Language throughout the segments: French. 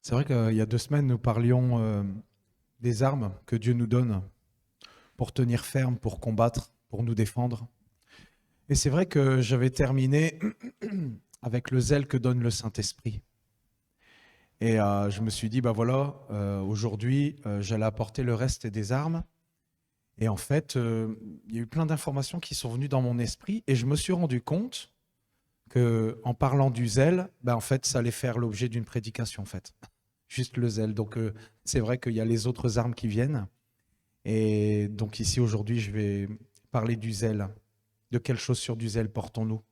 C'est vrai qu'il y a 2 semaines, nous parlions des armes que Dieu nous donne pour tenir ferme, pour combattre, pour nous défendre. Et c'est vrai que j'avais terminé avec le zèle que donne le Saint-Esprit. Et je me suis dit, bah voilà, aujourd'hui, j'allais apporter le reste des armes. Et en fait, il y a eu plein d'informations qui sont venues dans mon esprit et je me suis rendu compte que, en parlant du zèle, bah en fait, ça allait faire l'objet d'une prédication, en fait. Juste le zèle. Donc, c'est vrai qu'il y a les autres armes qui viennent. Et donc, ici, aujourd'hui, je vais parler du zèle. De quelle chaussure du zèle portons-nous?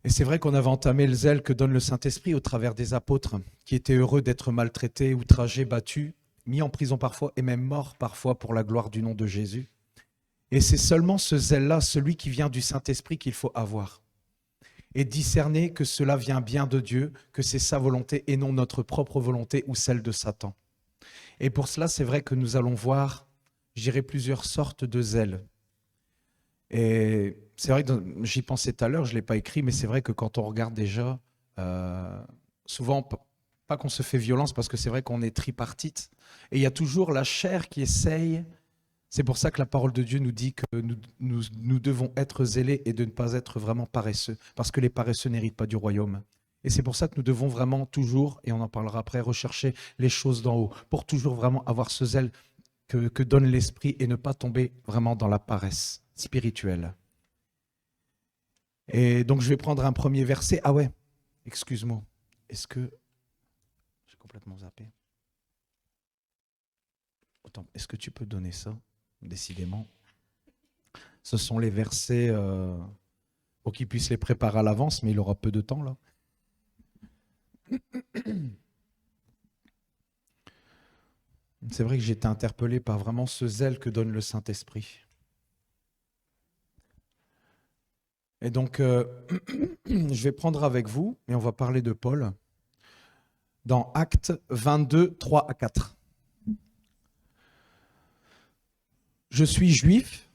Et c'est vrai qu'on avait entamé le zèle que donne le Saint-Esprit au travers des apôtres, qui étaient heureux d'être maltraités, outragés, battus, mis en prison parfois et même morts parfois pour la gloire du nom de Jésus. Et c'est seulement ce zèle-là, celui qui vient du Saint-Esprit, qu'il faut avoir. Et discerner que cela vient bien de Dieu, que c'est sa volonté et non notre propre volonté ou celle de Satan. Et pour cela, c'est vrai que nous allons voir, je dirais, plusieurs sortes de zèle. Et c'est vrai que j'y pensais tout à l'heure, je ne l'ai pas écrit, mais c'est vrai que quand on regarde déjà, souvent, pas qu'on se fait violence, parce que c'est vrai qu'on est tripartite, et il y a toujours la chair qui essaye. C'est pour ça que la parole de Dieu nous dit que nous devons être zélés et de ne pas être vraiment paresseux, parce que les paresseux n'héritent pas du royaume. Et c'est pour ça que nous devons vraiment toujours, et on en parlera après, rechercher les choses d'en haut, pour toujours vraiment avoir ce zèle que donne l'esprit et ne pas tomber vraiment dans la paresse spirituelle. Et donc je vais prendre un premier verset. Ah ouais, excuse-moi. Est-ce que... J'ai complètement zappé. Attends, est-ce que tu peux donner ça? Décidément. Ce sont les versets pour qu'il puisse les préparer à l'avance, mais il aura peu de temps là. C'est vrai que j'ai été interpellé par vraiment ce zèle que donne le Saint-Esprit. Et donc, je vais prendre avec vous, et on va parler de Paul, dans Actes 22, 3 à 4. Je suis juif,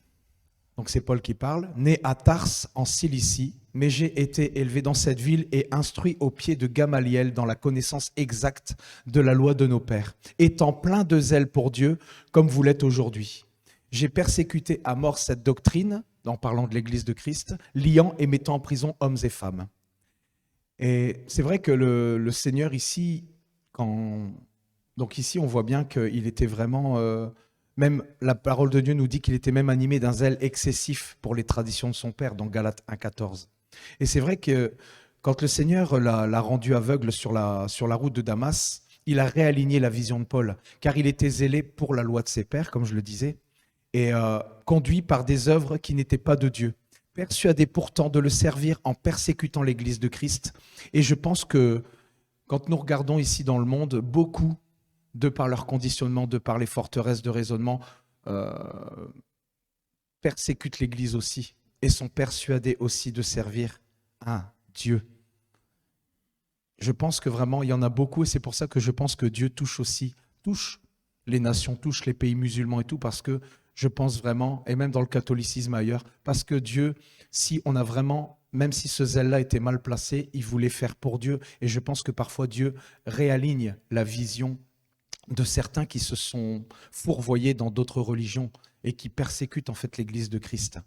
donc c'est Paul qui parle, né à Tars en Cilicie, mais j'ai été élevé dans cette ville et instruit au pied de Gamaliel dans la connaissance exacte de la loi de nos pères, étant plein de zèle pour Dieu, comme vous l'êtes aujourd'hui. J'ai persécuté à mort cette doctrine, en parlant de l'Église de Christ, liant et mettant en prison hommes et femmes. Et c'est vrai que le Seigneur ici, donc ici on voit bien qu'il était vraiment... Même la parole de Dieu nous dit qu'il était même animé d'un zèle excessif pour les traditions de son père, dans Galates 1,14. Et c'est vrai que quand le Seigneur l'a rendu aveugle sur la route de Damas, il a réaligné la vision de Paul, car il était zélé pour la loi de ses pères, comme je le disais, et conduit par des œuvres qui n'étaient pas de Dieu, persuadé pourtant de le servir en persécutant l'Église de Christ. Et je pense que quand nous regardons ici dans le monde, beaucoup, de par leur conditionnement, de par les forteresses de raisonnement, persécutent l'Église aussi et sont persuadés aussi de servir un Dieu. Je pense que vraiment, il y en a beaucoup et c'est pour ça que je pense que Dieu touche les nations, touche les pays musulmans et tout, parce que je pense vraiment, et même dans le catholicisme ailleurs, parce que Dieu, si on a vraiment, même si ce zèle-là était mal placé, il voulait faire pour Dieu. Et je pense que parfois Dieu réaligne la vision de certains qui se sont fourvoyés dans d'autres religions et qui persécutent en fait l'Église de Christ.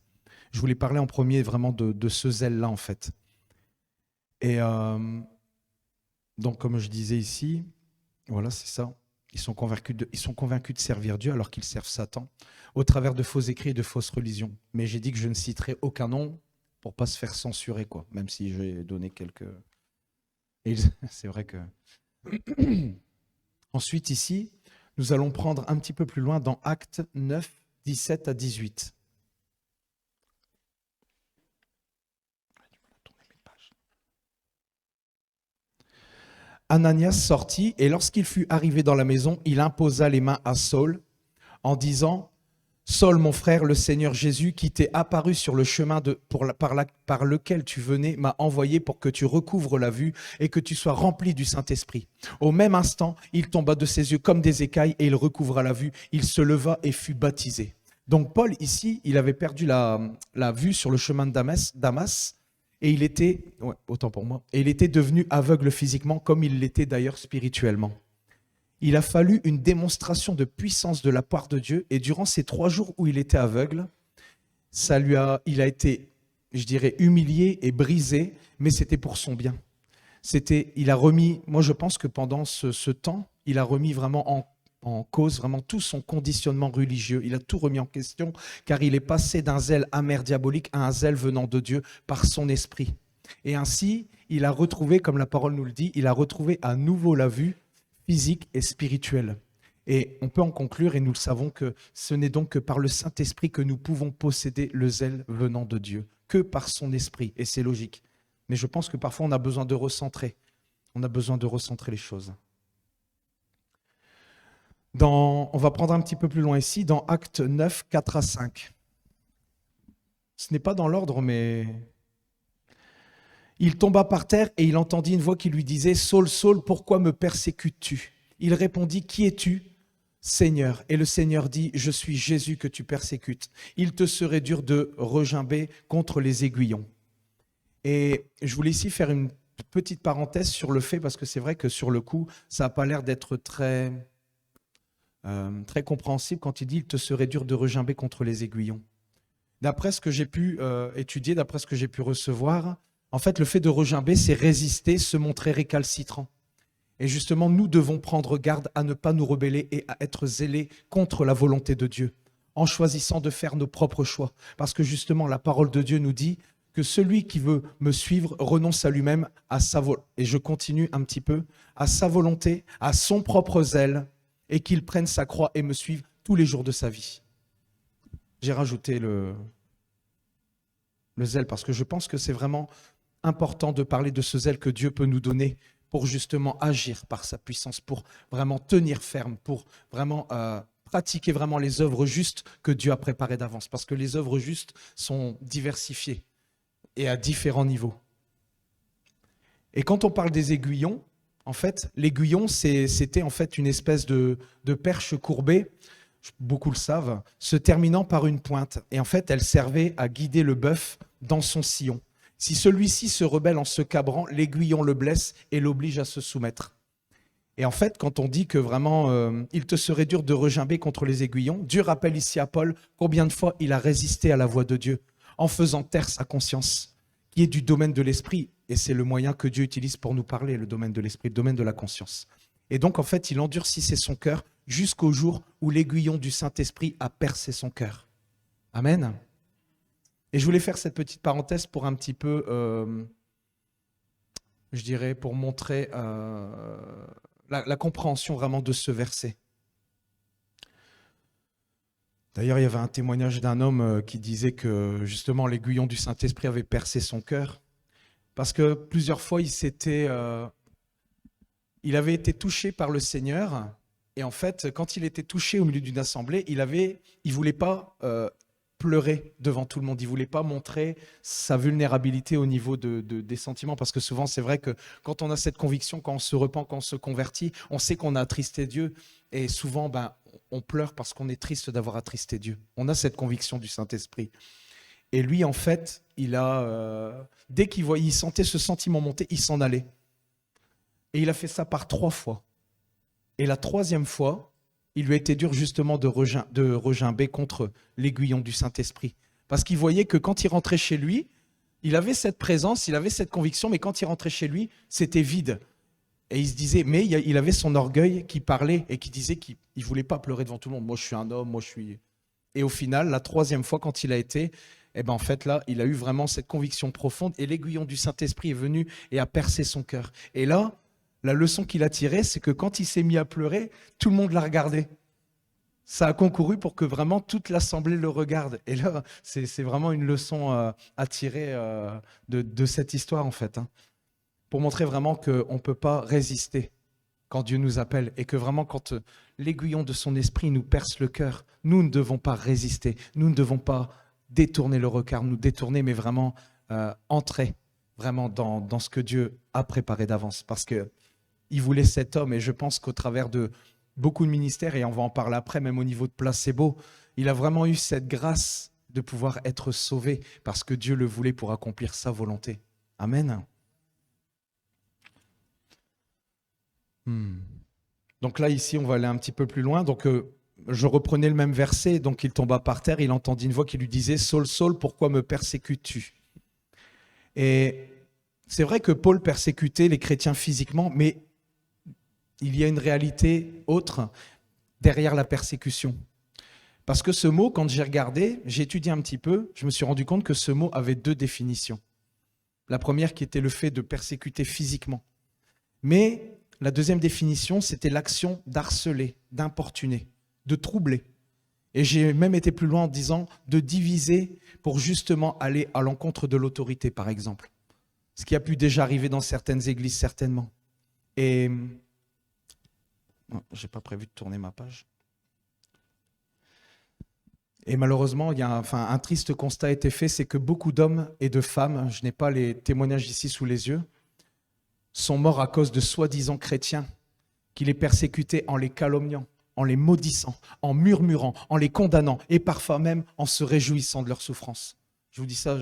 Je voulais parler en premier vraiment de ce zèle-là en fait. Et donc comme je disais ici, voilà c'est ça, ils sont convaincus de servir Dieu alors qu'ils servent Satan au travers de faux écrits et de fausses religions. Mais j'ai dit que je ne citerai aucun nom pour pas se faire censurer quoi, même si j'ai donné quelques... Et c'est vrai que... Ensuite, ici, nous allons prendre un petit peu plus loin dans Actes 9, 17 à 18. Ananias sortit, et lorsqu'il fut arrivé dans la maison, il imposa les mains à Saul, en disant « Saul, mon frère, le Seigneur Jésus, qui t'est apparu sur le chemin par lequel tu venais, m'a envoyé pour que tu recouvres la vue et que tu sois rempli du Saint-Esprit. » Au même instant, il tomba de ses yeux comme des écailles et il recouvra la vue. Il se leva et fut baptisé. Donc Paul, ici, il avait perdu la vue sur le chemin de Damas. Et il était, ouais, autant pour moi, et il était devenu aveugle physiquement comme il l'était d'ailleurs spirituellement. Il a fallu une démonstration de puissance de la part de Dieu et durant ces 3 jours où il était aveugle, il a été, je dirais, humilié et brisé, mais c'était pour son bien. Il a remis, moi je pense que pendant ce temps, il a remis vraiment en cause vraiment tout son conditionnement religieux. Il a tout remis en question car il est passé d'un zèle amer diabolique à un zèle venant de Dieu par son esprit. Et ainsi, il a retrouvé, comme la parole nous le dit, il a retrouvé à nouveau la vue physique et spirituelle. Et on peut en conclure, et nous le savons, que ce n'est donc que par le Saint-Esprit que nous pouvons posséder le zèle venant de Dieu, que par son esprit, et c'est logique. Mais je pense que parfois on a besoin de recentrer. On a besoin de recentrer les choses. On va prendre un petit peu plus loin ici, dans Actes 9, 4 à 5. Ce n'est pas dans l'ordre, mais... Il tomba par terre et il entendit une voix qui lui disait « Saul, Saul, pourquoi me persécutes-tu » Il répondit « Qui es-tu, Seigneur ?» Et le Seigneur dit « Je suis Jésus que tu persécutes. Il te serait dur de regimber contre les aiguillons. » Et je voulais ici faire une petite parenthèse sur le fait, parce que c'est vrai que sur le coup, ça n'a pas l'air d'être très compréhensible quand il dit « Il te serait dur de regimber contre les aiguillons. » D'après ce que j'ai pu étudier, d'après ce que j'ai pu recevoir, en fait, le fait de regimber, c'est résister, se montrer récalcitrant. Et justement, nous devons prendre garde à ne pas nous rebeller et à être zélés contre la volonté de Dieu, en choisissant de faire nos propres choix. Parce que justement, la parole de Dieu nous dit que celui qui veut me suivre renonce à lui-même, à sa volonté. Et je continue un petit peu, à sa volonté, à son propre zèle, et qu'il prenne sa croix et me suive tous les jours de sa vie. J'ai rajouté le zèle parce que je pense que c'est vraiment important de parler de ce zèle que Dieu peut nous donner pour justement agir par sa puissance, pour vraiment tenir ferme, pour vraiment pratiquer vraiment les œuvres justes que Dieu a préparées d'avance. Parce que les œuvres justes sont diversifiées et à différents niveaux. Et quand on parle des aiguillons, en fait, l'aiguillon, c'était en fait une espèce de perche courbée, beaucoup le savent, se terminant par une pointe. Et en fait, elle servait à guider le bœuf dans son sillon. Si celui-ci se rebelle en se cabrant, l'aiguillon le blesse et l'oblige à se soumettre. Et en fait, quand on dit que vraiment, il te serait dur de regimber contre les aiguillons, Dieu rappelle ici à Paul combien de fois il a résisté à la voix de Dieu en faisant taire sa conscience, qui est du domaine de l'esprit. Et c'est le moyen que Dieu utilise pour nous parler, le domaine de l'esprit, le domaine de la conscience. Et donc, en fait, il endurcissait son cœur jusqu'au jour où l'aiguillon du Saint-Esprit a percé son cœur. Amen. Et je voulais faire cette petite parenthèse pour un petit peu, je dirais, pour montrer la compréhension vraiment de ce verset. D'ailleurs, il y avait un témoignage d'un homme qui disait que justement l'aiguillon du Saint-Esprit avait percé son cœur parce que plusieurs fois il avait été touché par le Seigneur et en fait, quand il était touché au milieu d'une assemblée, il voulait pas pleurer devant tout le monde. Il ne voulait pas montrer sa vulnérabilité au niveau des sentiments, parce que souvent, c'est vrai que quand on a cette conviction, quand on se repent, quand on se convertit, on sait qu'on a attristé Dieu, et souvent, on pleure parce qu'on est triste d'avoir attristé Dieu. On a cette conviction du Saint-Esprit. Et lui, en fait, dès qu'il sentait ce sentiment monter, il s'en allait. Et il a fait ça par 3 fois. Et la 3e fois, il lui a été dur justement de regimber contre l'aiguillon du Saint-Esprit. Parce qu'il voyait que quand il rentrait chez lui, il avait cette présence, il avait cette conviction, mais quand il rentrait chez lui, c'était vide. Et il se disait, mais il avait son orgueil qui parlait et qui disait qu'il ne voulait pas pleurer devant tout le monde. Moi, je suis un homme, moi, je suis... Et au final, la 3e fois, quand il a été, en fait, là, il a eu vraiment cette conviction profonde et l'aiguillon du Saint-Esprit est venu et a percé son cœur. Et là, la leçon qu'il a tirée, c'est que quand il s'est mis à pleurer, tout le monde l'a regardé. Ça a concouru pour que vraiment toute l'assemblée le regarde. Et là, c'est vraiment une leçon à tirer de cette histoire, en fait. Pour montrer vraiment qu'on ne peut pas résister quand Dieu nous appelle. Et que vraiment, quand l'aiguillon de son esprit nous perce le cœur, nous ne devons pas résister. Nous ne devons pas détourner le regard, nous détourner, mais vraiment entrer vraiment dans ce que Dieu a préparé d'avance. Parce que il voulait cet homme, et je pense qu'au travers de beaucoup de ministères, et on va en parler après, même au niveau de Placebo, il a vraiment eu cette grâce de pouvoir être sauvé parce que Dieu le voulait pour accomplir sa volonté. Amen. Donc là, ici, on va aller un petit peu plus loin. Donc, je reprenais le même verset. Donc, il tomba par terre. Il entendit une voix qui lui disait « Saul, Saul, pourquoi me persécutes-tu » Et c'est vrai que Paul persécutait les chrétiens physiquement, mais il y a une réalité autre derrière la persécution. Parce que ce mot, quand j'ai regardé, j'ai étudié un petit peu, je me suis rendu compte que ce mot avait deux définitions. La première qui était le fait de persécuter physiquement. Mais la deuxième définition, c'était l'action d'harceler, d'importuner, de troubler. Et j'ai même été plus loin en disant de diviser pour justement aller à l'encontre de l'autorité, par exemple. Ce qui a pu déjà arriver dans certaines églises, certainement. Et j'ai pas prévu de tourner ma page. Et malheureusement, un triste constat a été fait, c'est que beaucoup d'hommes et de femmes, je n'ai pas les témoignages ici sous les yeux, sont morts à cause de soi-disant chrétiens qui les persécutaient en les calomniant, en les maudissant, en murmurant, en les condamnant et parfois même en se réjouissant de leur souffrance. Je vous dis ça,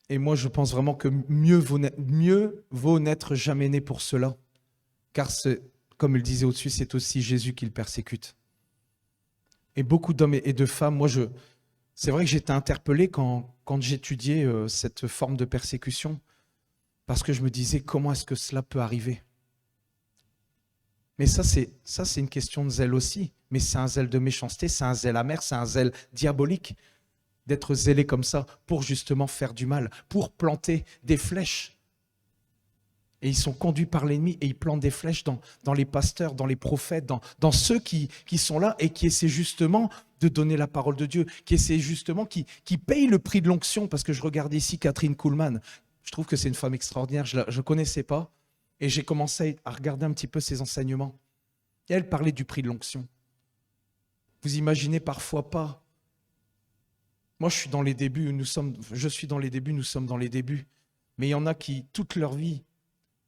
et moi je pense vraiment que mieux vaut n'être jamais né pour cela, car comme il disait au-dessus, c'est aussi Jésus qui le persécute. Et beaucoup d'hommes et de femmes, c'est vrai que j'étais interpellé quand j'étudiais cette forme de persécution, parce que je me disais, comment est-ce que cela peut arriver ? Mais ça, c'est une question de zèle aussi, mais c'est un zèle de méchanceté, c'est un zèle amer, c'est un zèle diabolique, d'être zélé comme ça pour justement faire du mal, pour planter des flèches. Et ils sont conduits par l'ennemi et ils plantent des flèches dans les pasteurs, dans les prophètes, dans ceux qui sont là et qui essaient justement de donner la parole de Dieu, qui essaient justement, qui payent le prix de l'onction. Parce que je regardais ici Catherine Kuhlman, je trouve que c'est une femme extraordinaire, je ne connaissais pas. Et j'ai commencé à regarder un petit peu ses enseignements. Et elle parlait du prix de l'onction. Vous imaginez parfois pas. Moi, je suis dans les débuts, nous sommes dans les débuts. Mais il y en a qui, toute leur vie,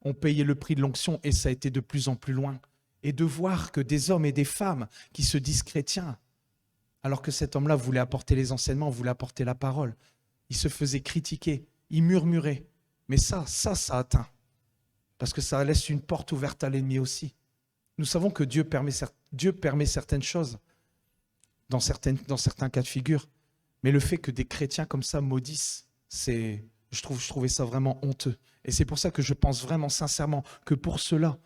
ont payé le prix de l'onction et ça a été de plus en plus loin. Et de voir que des hommes et des femmes qui se disent chrétiens, alors que cet homme-là voulait apporter les enseignements, voulait apporter la parole, il se faisait critiquer, il murmurait. Mais ça atteint. Parce que ça laisse une porte ouverte à l'ennemi aussi. Nous savons que Dieu permet certaines choses dans certains cas de figure. Mais le fait que des chrétiens comme ça maudissent, je trouvais ça vraiment honteux. Et c'est pour ça que je pense vraiment sincèrement que pour cela,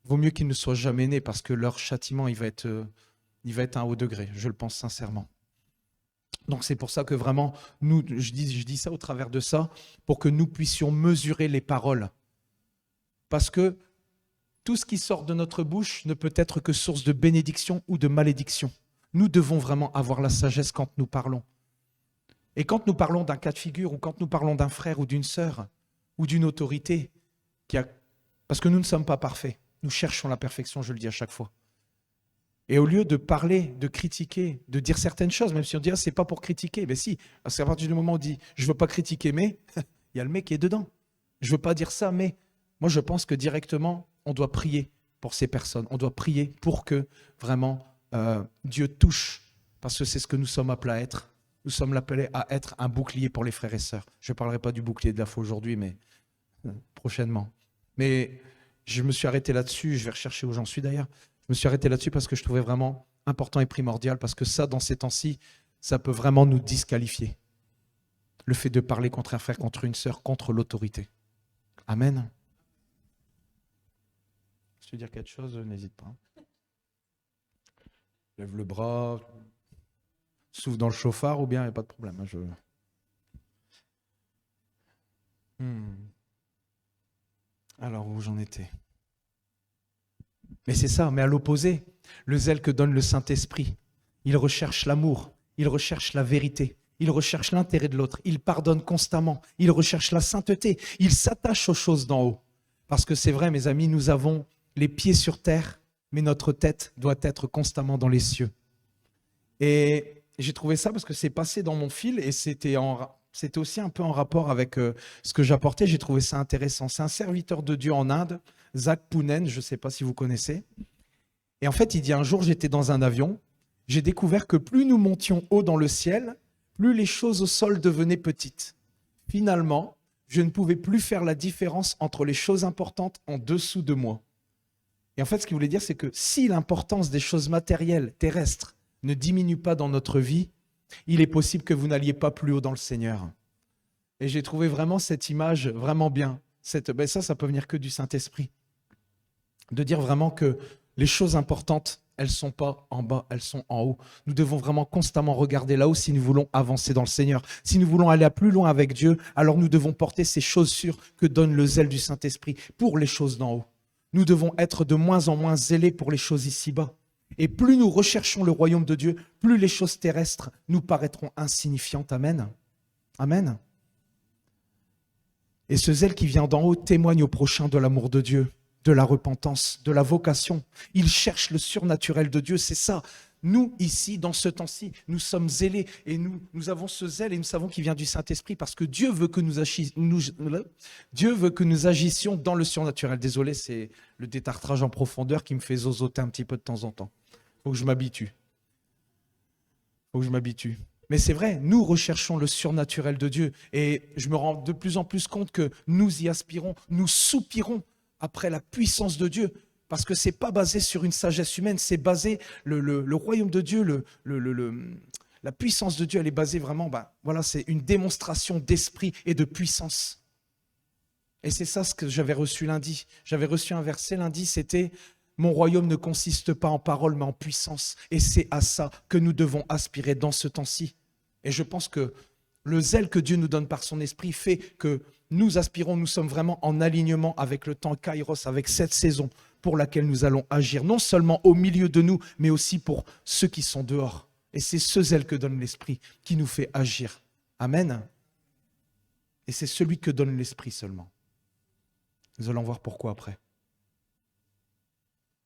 vaut mieux qu'ils ne soient jamais nés parce que leur châtiment, il va être à un haut degré. Je le pense sincèrement. Donc c'est pour ça que vraiment, je dis ça au travers de ça, pour que nous puissions mesurer les paroles. Parce que tout ce qui sort de notre bouche ne peut être que source de bénédiction ou de malédiction. Nous devons vraiment avoir la sagesse quand nous parlons. Et quand nous parlons d'un cas de figure, ou quand nous parlons d'un frère ou d'une sœur, ou d'une autorité, parce que nous ne sommes pas parfaits, nous cherchons la perfection, je le dis à chaque fois. Et au lieu de parler, de critiquer, de dire certaines choses, même si on dit c'est pas pour critiquer, mais si, parce qu'à partir du moment où on dit je veux pas critiquer, mais il y a le mec qui est dedans. Je veux pas dire ça, mais moi je pense que directement, on doit prier pour ces personnes, on doit prier pour que vraiment Dieu touche, parce que c'est ce que nous sommes appelés à être. Nous sommes appelés à être un bouclier pour les frères et sœurs. Je ne parlerai pas du bouclier de la foi aujourd'hui, mais prochainement. Mais je me suis arrêté là-dessus, je vais rechercher où j'en suis d'ailleurs. Je me suis arrêté là-dessus parce que je trouvais vraiment important et primordial, parce que ça, dans ces temps-ci, ça peut vraiment nous disqualifier. Le fait de parler contre un frère, contre une sœur, contre l'autorité. Amen. Si tu veux dire quelque chose, n'hésite pas. Lève le bras, souffle dans le chauffard ou bien il n'y a pas de problème. Alors où j'en étais ? Mais c'est ça, mais à l'opposé, le zèle que donne le Saint-Esprit, il recherche l'amour, il recherche la vérité, il recherche l'intérêt de l'autre, il pardonne constamment, il recherche la sainteté, il s'attache aux choses d'en haut. Parce que c'est vrai, mes amis, nous avons les pieds sur terre, mais notre tête doit être constamment dans les cieux. Et j'ai trouvé ça parce que c'est passé dans mon fil et c'était aussi un peu en rapport avec ce que j'apportais. J'ai trouvé ça intéressant. C'est un serviteur de Dieu en Inde, Zach Pounen, je ne sais pas si vous connaissez. Et en fait, il dit un jour, j'étais dans un avion, j'ai découvert que plus nous montions haut dans le ciel, plus les choses au sol devenaient petites. Finalement, je ne pouvais plus faire la différence entre les choses importantes en dessous de moi. Et en fait, ce qu'il voulait dire, c'est que si l'importance des choses matérielles, terrestres, ne diminue pas dans notre vie, il est possible que vous n'alliez pas plus haut dans le Seigneur. Et j'ai trouvé vraiment cette image vraiment bien. Ça peut venir que du Saint-Esprit. De dire vraiment que les choses importantes, elles ne sont pas en bas, elles sont en haut. Nous devons vraiment constamment regarder là-haut si nous voulons avancer dans le Seigneur. Si nous voulons aller plus loin avec Dieu, alors nous devons porter ces choses sûres que donne le zèle du Saint-Esprit pour les choses d'en haut. Nous devons être de moins en moins zélés pour les choses ici-bas. Et plus nous recherchons le royaume de Dieu, plus les choses terrestres nous paraîtront insignifiantes. Amen. Amen. Et ce zèle qui vient d'en haut témoigne au prochain de l'amour de Dieu, de la repentance, de la vocation. Il cherche le surnaturel de Dieu, c'est ça. Nous, ici, dans ce temps-ci, nous sommes zélés et nous avons ce zèle et nous savons qu'il vient du Saint-Esprit parce que Dieu veut que nous agissions dans le surnaturel. Désolé, c'est le détartrage en profondeur qui me fait zozoter un petit peu de temps en temps. Faut que je m'habitue. Mais c'est vrai, nous recherchons le surnaturel de Dieu et je me rends de plus en plus compte que nous y aspirons, nous soupirons après la puissance de Dieu. Parce que ce n'est pas basé sur une sagesse humaine, c'est basé, le royaume de Dieu, la puissance de Dieu, elle est basée vraiment, c'est une démonstration d'esprit et de puissance. Et c'est ça ce que j'avais reçu lundi. J'avais reçu un verset lundi, c'était « Mon royaume ne consiste pas en parole, mais en puissance. » Et c'est à ça que nous devons aspirer dans ce temps-ci. Et je pense que le zèle que Dieu nous donne par son esprit fait que nous aspirons, nous sommes vraiment en alignement avec le temps Kairos, avec cette saison pour laquelle nous allons agir, non seulement au milieu de nous, mais aussi pour ceux qui sont dehors. Et c'est ce zèle que donne l'Esprit qui nous fait agir. Amen. Et c'est celui que donne l'Esprit seulement. Nous allons voir pourquoi après.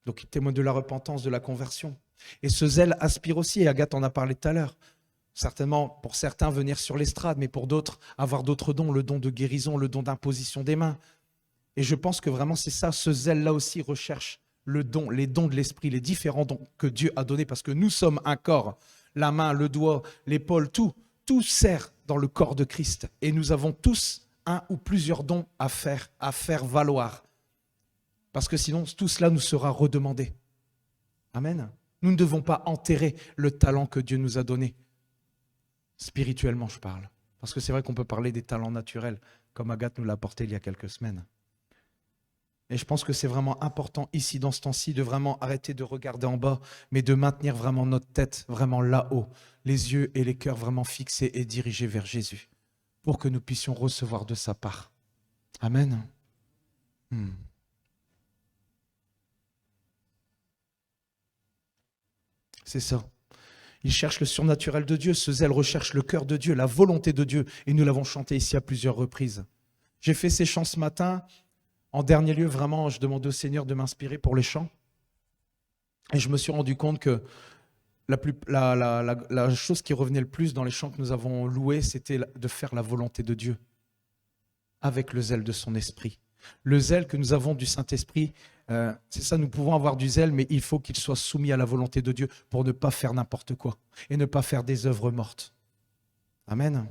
Donc il témoigne de la repentance, de la conversion. Et ce zèle aspire aussi, et Agathe en a parlé tout à l'heure, certainement pour certains venir sur l'estrade, mais pour d'autres avoir d'autres dons, le don de guérison, le don d'imposition des mains. Et je pense que vraiment c'est ça, ce zèle-là aussi recherche le don, les dons de l'esprit, les différents dons que Dieu a donnés, parce que nous sommes un corps, la main, le doigt, l'épaule, tout sert dans le corps de Christ. Et nous avons tous un ou plusieurs dons à faire valoir. Parce que sinon, tout cela nous sera redemandé. Amen. Nous ne devons pas enterrer le talent que Dieu nous a donné. Spirituellement, je parle. Parce que c'est vrai qu'on peut parler des talents naturels, comme Agathe nous l'a apporté il y a quelques semaines. Et je pense que c'est vraiment important ici, dans ce temps-ci, de vraiment arrêter de regarder en bas, mais de maintenir vraiment notre tête vraiment là-haut, les yeux et les cœurs vraiment fixés et dirigés vers Jésus, pour que nous puissions recevoir de sa part. Amen. C'est ça. Il cherche le surnaturel de Dieu, ce zèle recherche le cœur de Dieu, la volonté de Dieu, et nous l'avons chanté ici à plusieurs reprises. J'ai fait ces chants ce matin. En dernier lieu, vraiment, je demandais au Seigneur de m'inspirer pour les chants. Et je me suis rendu compte que la chose qui revenait le plus dans les chants que nous avons loués, c'était de faire la volonté de Dieu avec le zèle de son esprit. Le zèle que nous avons du Saint-Esprit, c'est ça, nous pouvons avoir du zèle, mais il faut qu'il soit soumis à la volonté de Dieu pour ne pas faire n'importe quoi et ne pas faire des œuvres mortes. Amen.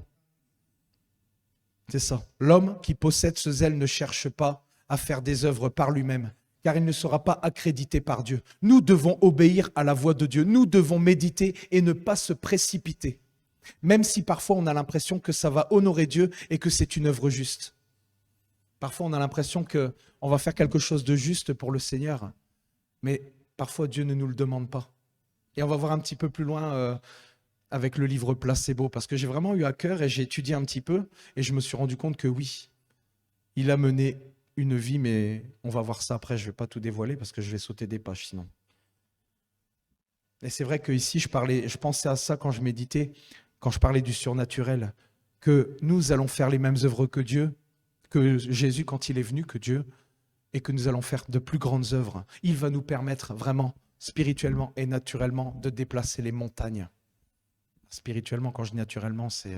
C'est ça. L'homme qui possède ce zèle ne cherche pas à faire des œuvres par lui-même, car il ne sera pas accrédité par Dieu. Nous devons obéir à la voix de Dieu. Nous devons méditer et ne pas se précipiter, même si parfois on a l'impression que ça va honorer Dieu et que c'est une œuvre juste. Parfois on a l'impression qu'on va faire quelque chose de juste pour le Seigneur, mais parfois Dieu ne nous le demande pas. Et on va voir un petit peu plus loin avec le livre Placebo, parce que j'ai vraiment eu à cœur et j'ai étudié un petit peu et je me suis rendu compte que oui, il a mené une vie, mais on va voir ça après, je ne vais pas tout dévoiler parce que je vais sauter des pages sinon. Et c'est vrai qu'ici, je pensais à ça quand je méditais, quand je parlais du surnaturel, que nous allons faire les mêmes œuvres que Dieu, que Jésus quand il est venu, que Dieu, et que nous allons faire de plus grandes œuvres. Il va nous permettre vraiment, spirituellement et naturellement, de déplacer les montagnes. Spirituellement, quand je dis naturellement, c'est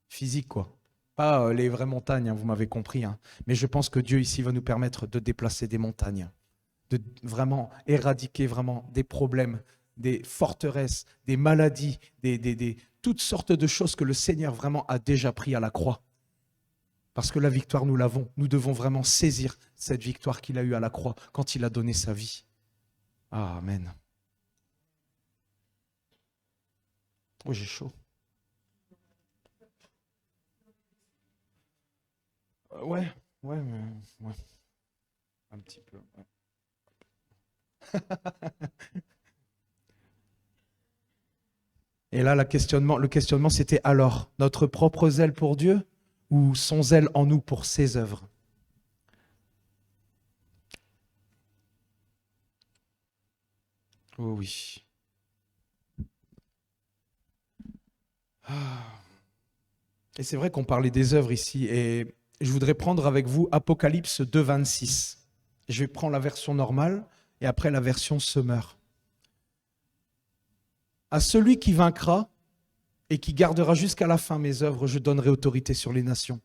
physique, quoi. Pas les vraies montagnes, vous m'avez compris. Mais je pense que Dieu ici va nous permettre de déplacer des montagnes, de vraiment éradiquer vraiment des problèmes, des forteresses, des maladies, toutes sortes de choses que le Seigneur vraiment a déjà pris à la croix. Parce que la victoire, nous l'avons. Nous devons vraiment saisir cette victoire qu'il a eue à la croix quand il a donné sa vie. Ah, amen. Oh, j'ai chaud. Ouais, mais ouais. Un petit peu. Ouais. Et là, le questionnement, c'était alors notre propre zèle pour Dieu ou son zèle en nous pour ses œuvres? Oh oui. Ah. Et c'est vrai qu'on parlait des œuvres ici, et je voudrais prendre avec vous Apocalypse 2, 26. Je vais prendre la version normale et après la version Summer. À celui qui vaincra et qui gardera jusqu'à la fin mes œuvres, je donnerai autorité sur les nations.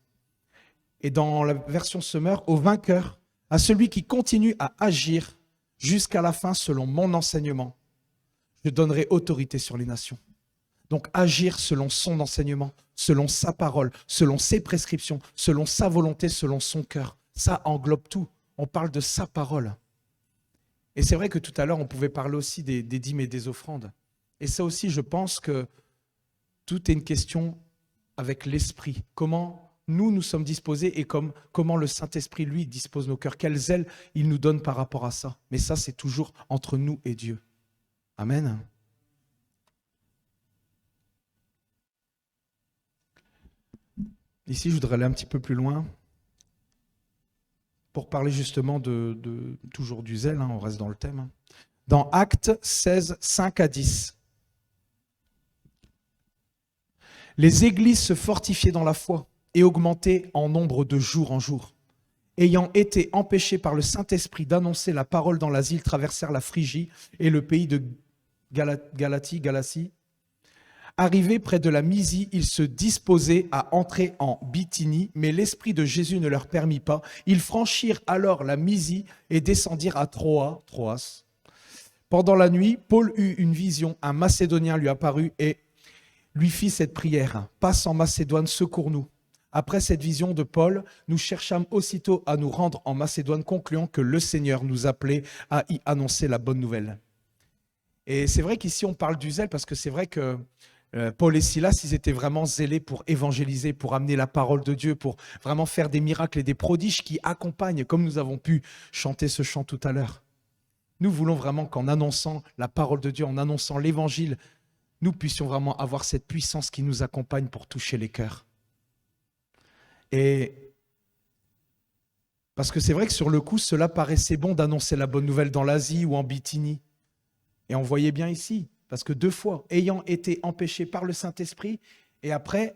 Et dans la version Summer, au vainqueur, à celui qui continue à agir jusqu'à la fin selon mon enseignement, je donnerai autorité sur les nations. Donc agir selon son enseignement, selon sa parole, selon ses prescriptions, selon sa volonté, selon son cœur. Ça englobe tout. On parle de sa parole. Et c'est vrai que tout à l'heure, on pouvait parler aussi des dîmes et des offrandes. Et ça aussi, je pense que tout est une question avec l'esprit. Comment nous sommes disposés et comment le Saint-Esprit, lui, dispose nos cœurs. Quel zèle il nous donne par rapport à ça. Mais ça, c'est toujours entre nous et Dieu. Amen. Ici, je voudrais aller un petit peu plus loin pour parler justement toujours du zèle, on reste dans le thème. Dans Actes 16, 5 à 10. Les églises se fortifiaient dans la foi et augmentaient en nombre de jour en jour. Ayant été empêchés par le Saint-Esprit d'annoncer la parole dans l'asile, ils traversèrent la Phrygie et le pays de Galatie. Arrivés près de la Mysie, ils se disposaient à entrer en Bithynie, mais l'Esprit de Jésus ne leur permit pas. Ils franchirent alors la Mysie et descendirent à Troas. Pendant la nuit, Paul eut une vision. Un Macédonien lui apparut et lui fit cette prière. « Passe en Macédoine, secours-nous. » Après cette vision de Paul, nous cherchâmes aussitôt à nous rendre en Macédoine, concluant que le Seigneur nous appelait à y annoncer la bonne nouvelle. Et c'est vrai qu'ici, on parle du zèle parce que c'est vrai que Paul et Silas, ils étaient vraiment zélés pour évangéliser, pour amener la parole de Dieu, pour vraiment faire des miracles et des prodiges qui accompagnent, comme nous avons pu chanter ce chant tout à l'heure. Nous voulons vraiment qu'en annonçant la parole de Dieu, en annonçant l'évangile, nous puissions vraiment avoir cette puissance qui nous accompagne pour toucher les cœurs. Et parce que c'est vrai que sur le coup, cela paraissait bon d'annoncer la bonne nouvelle dans l'Asie ou en Bithynie. Et on voyait bien ici, parce que 2 fois, ayant été empêchés par le Saint-Esprit, et après,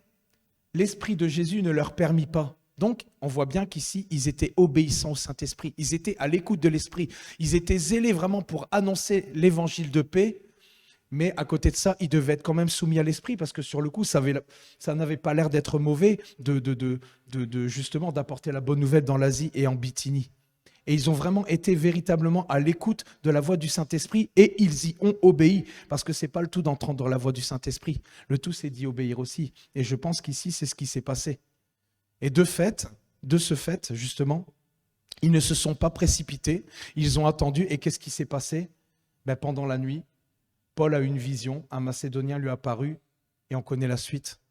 l'Esprit de Jésus ne leur permit pas. Donc, on voit bien qu'ici, ils étaient obéissants au Saint-Esprit. Ils étaient à l'écoute de l'Esprit. Ils étaient zélés vraiment pour annoncer l'évangile de paix. Mais à côté de ça, ils devaient être quand même soumis à l'Esprit, parce que sur le coup, ça n'avait pas l'air d'être mauvais justement d'apporter la bonne nouvelle dans l'Asie et en Bithynie. Et ils ont vraiment été véritablement à l'écoute de la voix du Saint-Esprit et ils y ont obéi. Parce que ce n'est pas le tout d'entendre la voix du Saint-Esprit. Le tout, c'est d'y obéir aussi. Et je pense qu'ici, c'est ce qui s'est passé. Et de ce fait, justement, ils ne se sont pas précipités. Ils ont attendu. Et qu'est-ce qui s'est passé ? Pendant la nuit, Paul a eu une vision. Un Macédonien lui a apparu. Et on connaît la suite.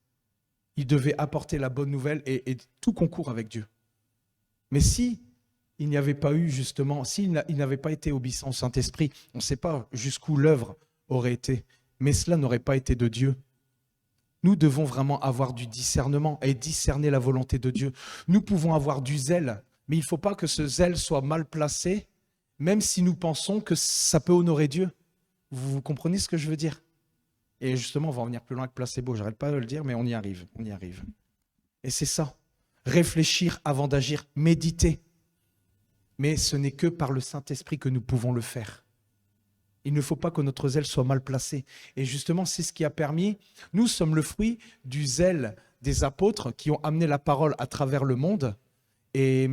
Il devait apporter la bonne nouvelle et tout concourt avec Dieu. Mais si il n'y avait pas eu justement, s'il n'avait pas été obéissant au Saint-Esprit, on ne sait pas jusqu'où l'œuvre aurait été, mais cela n'aurait pas été de Dieu. Nous devons vraiment avoir du discernement et discerner la volonté de Dieu. Nous pouvons avoir du zèle, mais il ne faut pas que ce zèle soit mal placé, même si nous pensons que ça peut honorer Dieu. Vous comprenez ce que je veux dire ? Et justement, on va en venir plus loin que placebo, j'arrête pas de le dire, mais on y arrive. Et c'est ça, réfléchir avant d'agir, méditer. Mais ce n'est que par le Saint-Esprit que nous pouvons le faire. Il ne faut pas que notre zèle soit mal placé. Et justement, c'est ce qui a permis, nous sommes le fruit du zèle des apôtres qui ont amené la parole à travers le monde. Et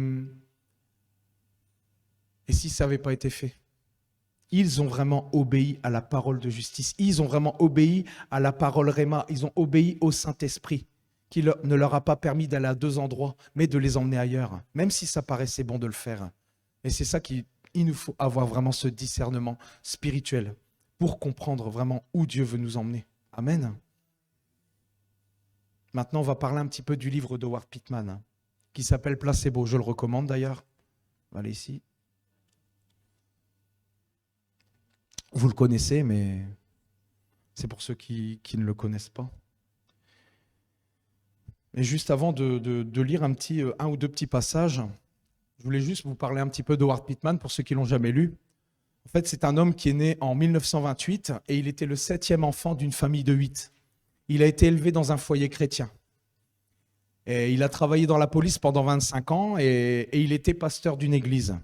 si ça n'avait pas été fait ? Ils ont vraiment obéi à la parole de justice. Ils ont vraiment obéi à la parole Réma. Ils ont obéi au Saint-Esprit qui ne leur a pas permis d'aller à 2 endroits, mais de les emmener ailleurs, même si ça paraissait bon de le faire. Et c'est ça qu'il nous faut avoir vraiment ce discernement spirituel pour comprendre vraiment où Dieu veut nous emmener. Amen. Maintenant, on va parler un petit peu du livre de Howard Pittman, qui s'appelle Placebo. Je le recommande d'ailleurs. Allez ici. Vous le connaissez, mais c'est pour ceux qui ne le connaissent pas. Et juste avant de lire un ou deux petits passages, je voulais juste vous parler un petit peu de Howard Pittman pour ceux qui ne l'ont jamais lu. En fait, c'est un homme qui est né en 1928 et il était le 7e enfant d'une famille de 8. Il a été élevé dans un foyer chrétien. Et il a travaillé dans la police pendant 25 ans et il était pasteur d'une église.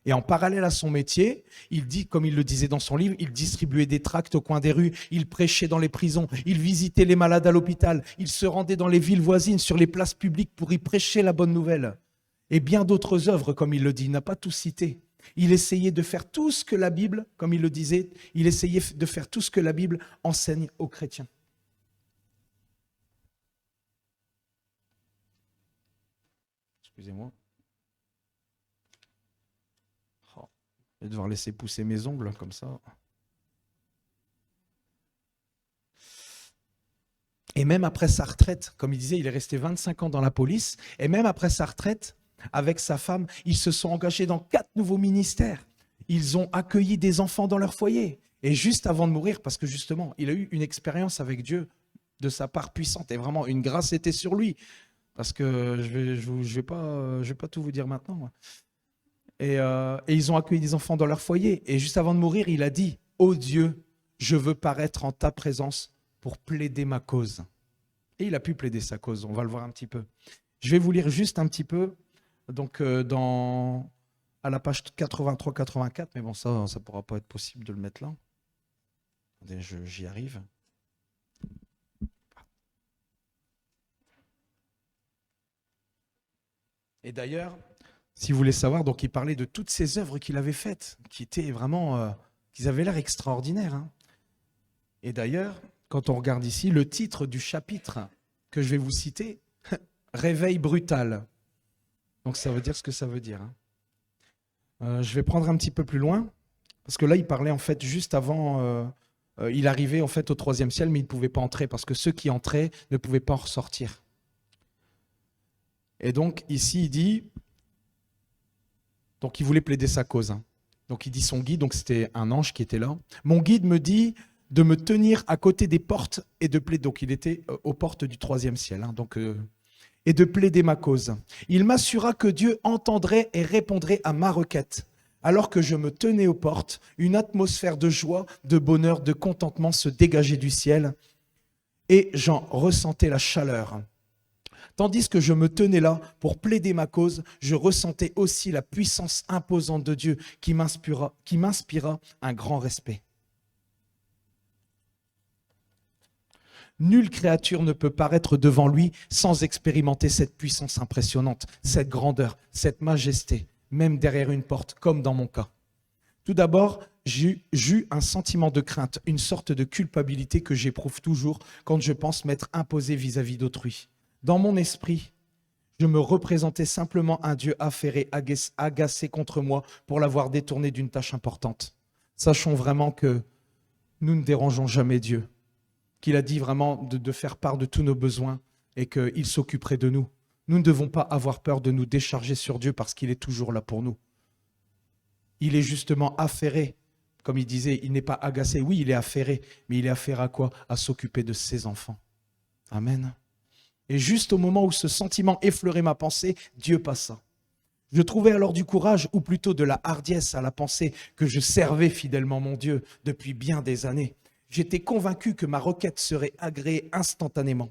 Et en parallèle à son métier, il dit, comme il le disait dans son livre, il distribuait des tracts au coin des rues, il prêchait dans les prisons, il visitait les malades à l'hôpital, il se rendait dans les villes voisines, sur les places publiques pour y prêcher la bonne nouvelle. Et bien d'autres œuvres, comme il le dit, il n'a pas tout cité. Il essayait de faire tout ce que la Bible, comme il le disait, il essayait de faire tout ce que la Bible enseigne aux chrétiens. Excusez-moi. Je vais devoir laisser pousser mes ongles comme ça. Et même après sa retraite, comme il disait, il est resté 25 ans dans la police, et même après sa retraite, avec sa femme, ils se sont engagés dans 4 nouveaux ministères. Ils ont accueilli des enfants dans leur foyer. Et juste avant de mourir, parce que justement, il a eu une expérience avec Dieu de sa part puissante, et vraiment une grâce était sur lui. Parce que je vais pas tout vous dire maintenant. Et ils ont accueilli des enfants dans leur foyer. Et juste avant de mourir, il a dit « Ô Dieu, je veux paraître en ta présence pour plaider ma cause. » Et il a pu plaider sa cause, on va le voir un petit peu. Je vais vous lire juste un petit peu, donc à la page 83-84, mais bon, ça ne pourra pas être possible de le mettre là. Attendez, j'y arrive. Et d'ailleurs, si vous voulez savoir, donc il parlait de toutes ces œuvres qu'il avait faites, qui étaient vraiment, qui avaient l'air extraordinaires. Hein. Et d'ailleurs, quand on regarde ici, le titre du chapitre que je vais vous citer, Réveil brutal. Donc ça veut dire ce que ça veut dire. Hein. Je vais prendre un petit peu plus loin, parce que là, il parlait en fait juste avant, il arrivait en fait au 3e ciel, mais il ne pouvait pas entrer, parce que ceux qui entraient ne pouvaient pas en ressortir. Et donc ici, il dit... Donc, il voulait plaider sa cause. Hein. Donc, il dit son guide, donc c'était un ange qui était là. Mon guide me dit de me tenir à côté des portes et de plaider. Donc, il était aux portes du 3e ciel. Hein, et de plaider ma cause. Il m'assura que Dieu entendrait et répondrait à ma requête. Alors que je me tenais aux portes, une atmosphère de joie, de bonheur, de contentement se dégageait du ciel et j'en ressentais la chaleur. Tandis que je me tenais là pour plaider ma cause, je ressentais aussi la puissance imposante de Dieu qui m'inspira un grand respect. Nulle créature ne peut paraître devant lui sans expérimenter cette puissance impressionnante, cette grandeur, cette majesté, même derrière une porte, comme dans mon cas. Tout d'abord, j'eus un sentiment de crainte, une sorte de culpabilité que j'éprouve toujours quand je pense m'être imposé vis-à-vis d'autrui. Dans mon esprit, je me représentais simplement un Dieu affairé, agacé contre moi pour l'avoir détourné d'une tâche importante. Sachons vraiment que nous ne dérangeons jamais Dieu, qu'il a dit vraiment de faire part de tous nos besoins et qu'il s'occuperait de nous. Nous ne devons pas avoir peur de nous décharger sur Dieu parce qu'il est toujours là pour nous. Il est justement affairé, comme il disait, il n'est pas agacé. Oui, il est affairé, mais il est affairé à quoi? À s'occuper de ses enfants. Amen. Et juste au moment où ce sentiment effleurait ma pensée, Dieu passa. Je trouvais alors du courage, ou plutôt de la hardiesse à la pensée que je servais fidèlement mon Dieu depuis bien des années. J'étais convaincu que ma requête serait agréée instantanément.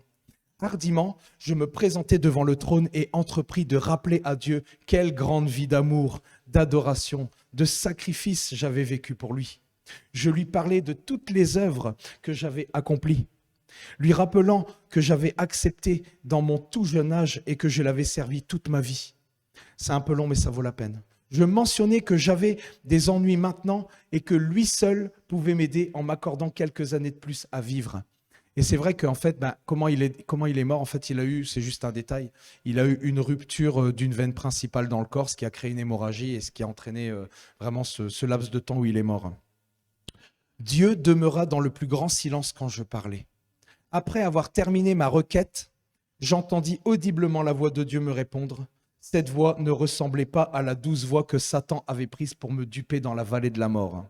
Hardiment, je me présentai devant le trône et entrepris de rappeler à Dieu quelle grande vie d'amour, d'adoration, de sacrifice j'avais vécu pour lui. Je lui parlais de toutes les œuvres que j'avais accomplies, lui rappelant que j'avais accepté dans mon tout jeune âge et que je l'avais servi toute ma vie. C'est un peu long, mais ça vaut la peine. Je mentionnais que j'avais des ennuis maintenant et que lui seul pouvait m'aider en m'accordant quelques années de plus à vivre. Et c'est vrai qu'en fait, comment il est mort, en fait, c'est juste un détail, il a eu une rupture d'une veine principale dans le corps, ce qui a créé une hémorragie et ce qui a entraîné vraiment ce laps de temps où il est mort. Dieu demeura dans le plus grand silence quand je parlais. Après avoir terminé ma requête, j'entendis audiblement la voix de Dieu me répondre. Cette voix ne ressemblait pas à la douce voix que Satan avait prise pour me duper dans la vallée de la mort.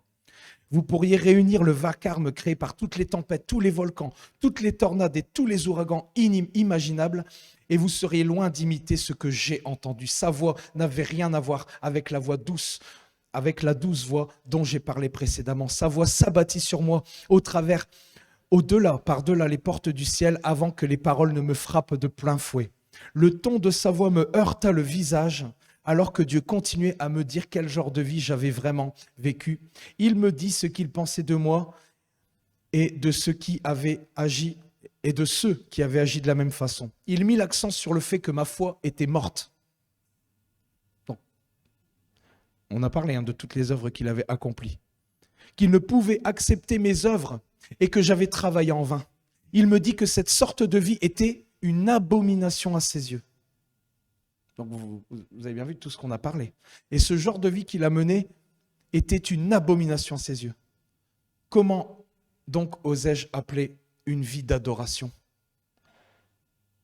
Vous pourriez réunir le vacarme créé par toutes les tempêtes, tous les volcans, toutes les tornades et tous les ouragans inimaginables, et vous seriez loin d'imiter ce que j'ai entendu. Sa voix n'avait rien à voir avec la voix douce, avec la douce voix dont j'ai parlé précédemment. Sa voix s'abattit sur moi au-delà, par-delà les portes du ciel, avant que les paroles ne me frappent de plein fouet. Le ton de sa voix me heurta le visage, alors que Dieu continuait à me dire quel genre de vie j'avais vraiment vécu. Il me dit ce qu'il pensait de moi et de ceux qui avaient agi de la même façon. Il mit l'accent sur le fait que ma foi était morte. Donc, on a parlé de toutes les œuvres qu'il avait accomplies. Qu'il ne pouvait accepter mes œuvres et que j'avais travaillé en vain. Il me dit que cette sorte de vie était une abomination à ses yeux. Donc vous avez bien vu tout ce qu'on a parlé. Et ce genre de vie qu'il a mené était une abomination à ses yeux. Comment donc osais-je appeler une vie d'adoration?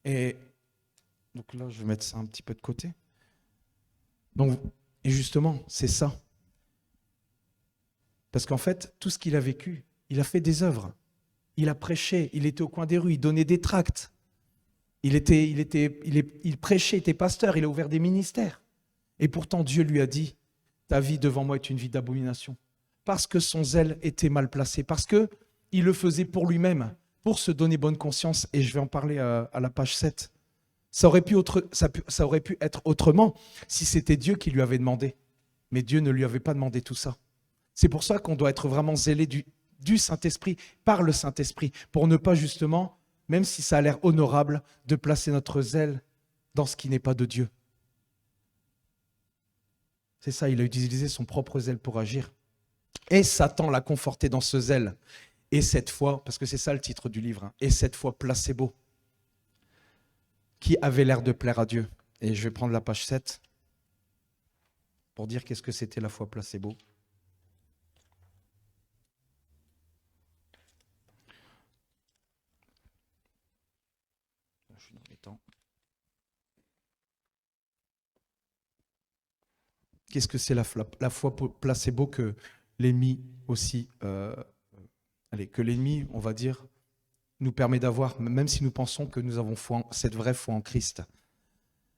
Et donc là, je vais mettre ça un petit peu de côté. Et justement, c'est ça. Parce qu'en fait, tout ce qu'il a vécu, il a fait des œuvres. Il a prêché, il était au coin des rues, il donnait des tracts. Il prêchait, il était pasteur, il a ouvert des ministères. Et pourtant, Dieu lui a dit, ta vie devant moi est une vie d'abomination. Parce que son zèle était mal placé, parce qu'il le faisait pour lui-même, pour se donner bonne conscience. Et je vais en parler à la page 7. Ça aurait pu être autrement si c'était Dieu qui lui avait demandé. Mais Dieu ne lui avait pas demandé tout ça. C'est pour ça qu'on doit être vraiment zélé du Saint-Esprit, par le Saint-Esprit, pour ne pas justement, même si ça a l'air honorable, de placer notre zèle dans ce qui n'est pas de Dieu. C'est ça, il a utilisé son propre zèle pour agir. Et Satan l'a conforté dans ce zèle. Et cette fois, parce que c'est ça le titre du livre, et cette fois placebo, qui avait l'air de plaire à Dieu. Et je vais prendre la page 7 pour dire qu'est-ce que c'était la foi placebo. Je suis dans les temps. Qu'est-ce que c'est la foi placebo que l'ennemi aussi, que l'ennemi, on va dire, nous permet d'avoir, même si nous pensons que nous avons cette vraie foi en Christ,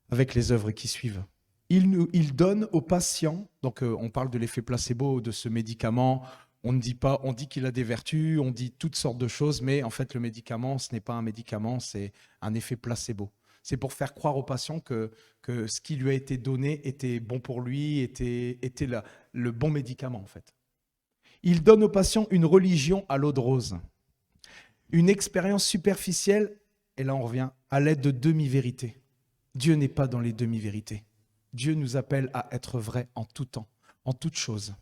avec les œuvres qui suivent. Il donne aux patients, donc on parle de l'effet placebo, de ce médicament, on dit qu'il a des vertus, on dit toutes sortes de choses, mais en fait le médicament, ce n'est pas un médicament, c'est un effet placebo. C'est pour faire croire aux patients que ce qui lui a été donné était bon pour lui, était le bon médicament en fait. Il donne aux patients une religion à l'eau de rose, une expérience superficielle, et là on revient, à l'aide de demi-vérités. Dieu n'est pas dans les demi-vérités. Dieu nous appelle à être vrais en tout temps, en toute chose.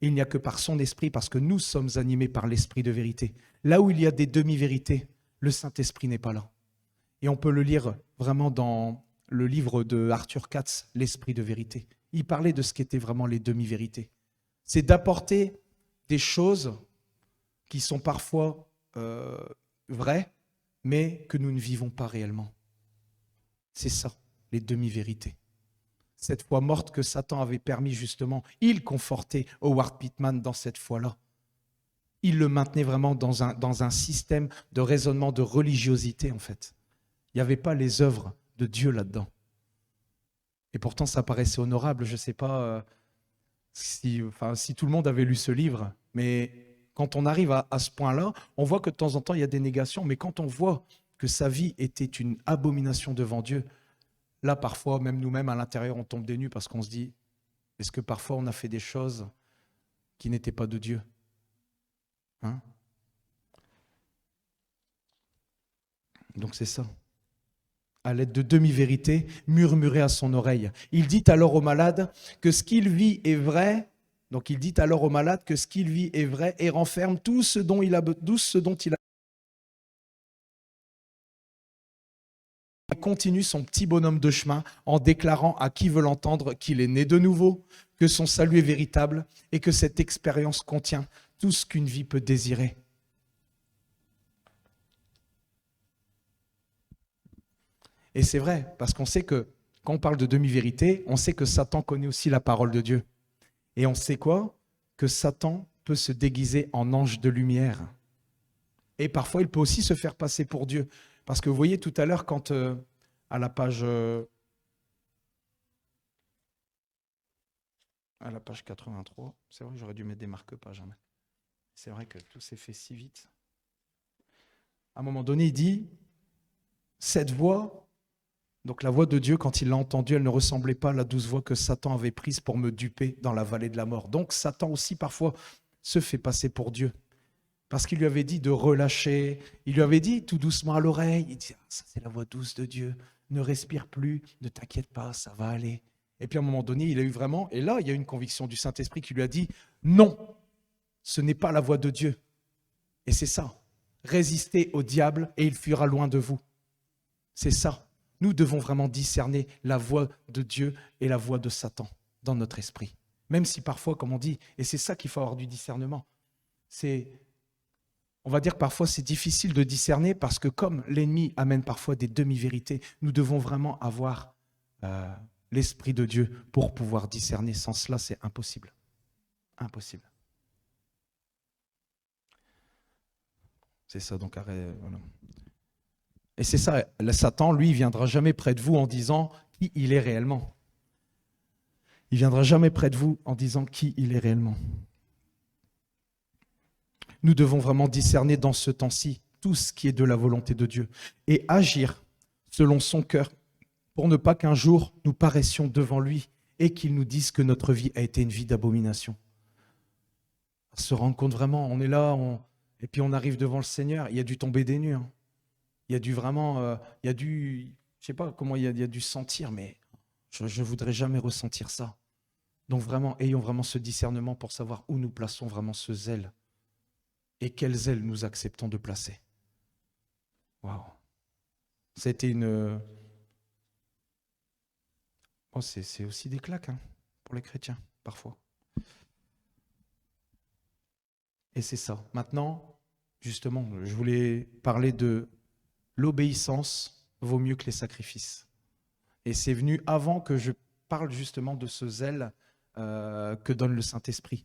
Il n'y a que par son esprit, parce que nous sommes animés par l'esprit de vérité. Là où il y a des demi-vérités, le Saint-Esprit n'est pas là. Et on peut le lire vraiment dans le livre de Arthur Katz, L'Esprit de vérité. Il parlait de ce qu'étaient vraiment les demi-vérités. C'est d'apporter des choses qui sont parfois vraies, mais que nous ne vivons pas réellement. C'est ça, les demi-vérités. Cette foi morte que Satan avait permis justement, il confortait Howard Pittman dans cette foi-là. Il le maintenait vraiment dans un système de raisonnement, de religiosité en fait. Il n'y avait pas les œuvres de Dieu là-dedans. Et pourtant, ça paraissait honorable. Je ne sais pas si tout le monde avait lu ce livre, mais quand on arrive à ce point-là, on voit que de temps en temps, il y a des négations, mais quand on voit que sa vie était une abomination devant Dieu, là, parfois, même nous-mêmes, à l'intérieur, on tombe des nues parce qu'on se dit, est-ce que parfois on a fait des choses qui n'étaient pas de Dieu? Donc c'est ça. À l'aide de demi-vérités, murmurer à son oreille. Il dit alors au malade que ce qu'il vit est vrai. Donc il dit alors au malade que ce qu'il vit est vrai et renferme tout ce dont il a continue son petit bonhomme de chemin en déclarant à qui veut l'entendre qu'il est né de nouveau, que son salut est véritable et que cette expérience contient tout ce qu'une vie peut désirer. Et c'est vrai, parce qu'on sait que quand on parle de demi-vérité, on sait que Satan connaît aussi la parole de Dieu. Et on sait quoi? Que Satan peut se déguiser en ange de lumière. Et parfois, il peut aussi se faire passer pour Dieu. Parce que vous voyez tout à l'heure, quand à la page 83, c'est vrai que j'aurais dû mettre des marque-pages. Hein. C'est vrai que tout s'est fait si vite. À un moment donné, il dit, cette voix, donc la voix de Dieu, quand il l'a entendue, elle ne ressemblait pas à la douce voix que Satan avait prise pour me duper dans la vallée de la mort. Donc Satan aussi parfois se fait passer pour Dieu. Parce qu'il lui avait dit de relâcher, il lui avait dit tout doucement à l'oreille, il dit, ça c'est la voix douce de Dieu, ne respire plus, ne t'inquiète pas, ça va aller. Et puis à un moment donné, il a eu vraiment, et là il y a une conviction du Saint-Esprit qui lui a dit, non, ce n'est pas la voix de Dieu. Et c'est ça, résistez au diable et il fuira loin de vous. C'est ça. Nous devons vraiment discerner la voix de Dieu et la voix de Satan dans notre esprit. Même si parfois, comme on dit, et c'est ça qu'il faut avoir du discernement, on va dire que parfois c'est difficile de discerner parce que comme l'ennemi amène parfois des demi-vérités, nous devons vraiment avoir l'Esprit de Dieu pour pouvoir discerner. Sans cela, c'est impossible. Impossible. C'est ça, donc arrête. Voilà. Et c'est ça, le Satan, lui, il ne viendra jamais près de vous en disant qui il est réellement. Il ne viendra jamais près de vous en disant qui il est réellement. Nous devons vraiment discerner dans ce temps-ci tout ce qui est de la volonté de Dieu et agir selon son cœur pour ne pas qu'un jour nous paraissions devant lui et qu'il nous dise que notre vie a été une vie d'abomination. Se rendre compte vraiment, on est là, et puis on arrive devant le Seigneur, il y a dû tomber des nues. Hein. Il y a dû vraiment, il y a dû, je sais pas comment il y a dû sentir, mais je ne voudrais jamais ressentir ça. Donc vraiment, ayons vraiment ce discernement pour savoir où nous plaçons vraiment ce zèle et quel zèle nous acceptons de placer. Waouh. C'était une... Oh, c'est aussi des claques hein, pour les chrétiens, parfois. Et c'est ça. Maintenant, justement, je voulais parler de l'obéissance vaut mieux que les sacrifices. Et c'est venu avant que je parle justement de ce zèle que donne le Saint-Esprit.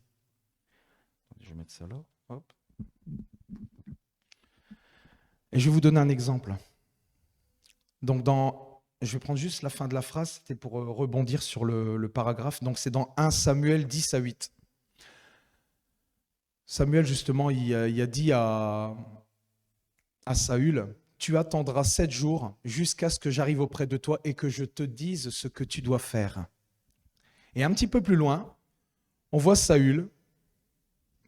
Je vais mettre ça là. Hop. Et je vais vous donner un exemple. Donc je vais prendre juste la fin de la phrase, c'était pour rebondir sur le paragraphe. Donc c'est dans 1 Samuel 10 à 8. Samuel, justement, il a dit à Saül, « Tu attendras 7 jours jusqu'à ce que j'arrive auprès de toi et que je te dise ce que tu dois faire. » Et un petit peu plus loin, on voit Saül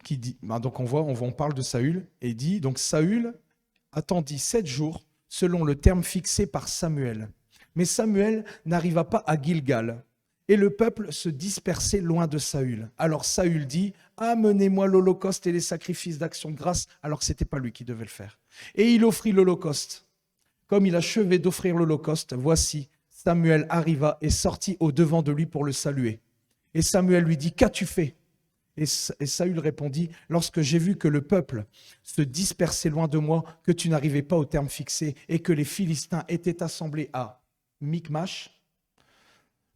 qui dit, donc on parle de Saül et il dit, donc Saül attendit 7 jours selon le terme fixé par Samuel. Mais Samuel n'arriva pas à Gilgal et le peuple se dispersait loin de Saül. Alors Saül dit, amenez-moi l'holocauste et les sacrifices d'action de grâce, alors que ce n'était pas lui qui devait le faire. Et il offrit l'holocauste. Comme il achevait d'offrir l'holocauste, voici, Samuel arriva et sortit au-devant de lui pour le saluer. Et Samuel lui dit, qu'as-tu fait ? Et Saül répondit, lorsque j'ai vu que le peuple se dispersait loin de moi, que tu n'arrivais pas au terme fixé et que les Philistins étaient assemblés à Michmash,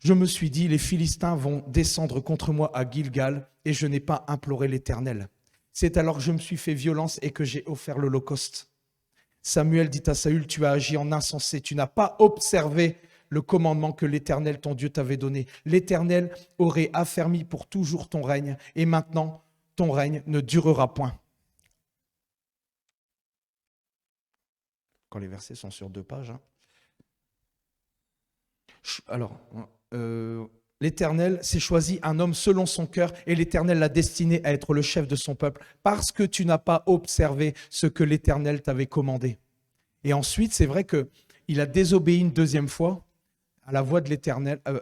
je me suis dit, les Philistins vont descendre contre moi à Gilgal et je n'ai pas imploré l'Éternel. C'est alors que je me suis fait violence et que j'ai offert l'holocauste. Samuel dit à Saül, tu as agi en insensé, tu n'as pas observé le commandement que l'Éternel, ton Dieu, t'avait donné. L'Éternel aurait affermi pour toujours ton règne, et maintenant, ton règne ne durera point. Quand les versets sont sur 2 pages. Hein. Alors, l'Éternel s'est choisi un homme selon son cœur, et l'Éternel l'a destiné à être le chef de son peuple, parce que tu n'as pas observé ce que l'Éternel t'avait commandé. Et ensuite, c'est vrai qu'il a désobéi une deuxième fois, à la voix de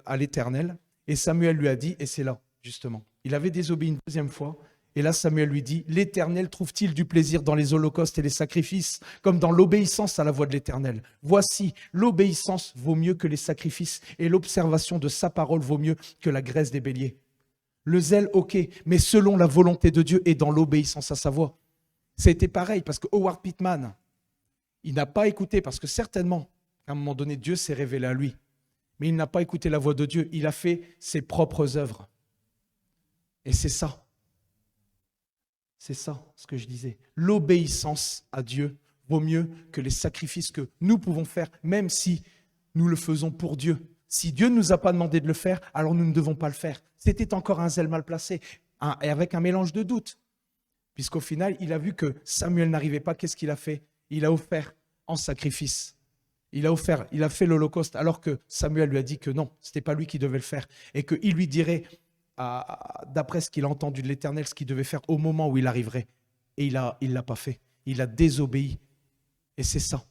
à l'Éternel, et Samuel lui a dit, et c'est là, justement, il avait désobéi une deuxième fois, Et là, Samuel lui dit, l'Éternel trouve-t-il du plaisir dans les holocaustes et les sacrifices, comme dans l'obéissance à la voix de l'Éternel? Voici, l'obéissance vaut mieux que les sacrifices, et l'observation de sa parole vaut mieux que la graisse des béliers. Le zèle, ok, mais selon la volonté de Dieu et dans l'obéissance à sa voix. C'était pareil, parce que Howard Pittman, il n'a pas écouté, parce que certainement, à un moment donné, Dieu s'est révélé à lui. Mais il n'a pas écouté la voix de Dieu, il a fait ses propres œuvres. Et c'est ça. C'est ça ce que je disais. L'obéissance à Dieu vaut mieux que les sacrifices que nous pouvons faire, même si nous le faisons pour Dieu. Si Dieu ne nous a pas demandé de le faire, alors nous ne devons pas le faire. C'était encore un zèle mal placé, et avec un mélange de doute. Puisqu'au final, il a vu que Samuel n'arrivait pas, qu'est-ce qu'il a fait? Il a offert en sacrifice. Il a fait l'Holocauste, alors que Samuel lui a dit que non, ce n'était pas lui qui devait le faire. Et qu'il lui dirait, d'après ce qu'il a entendu de l'Éternel, ce qu'il devait faire au moment où il arriverait. Et il l'a pas fait. Il a désobéi. Et c'est ça.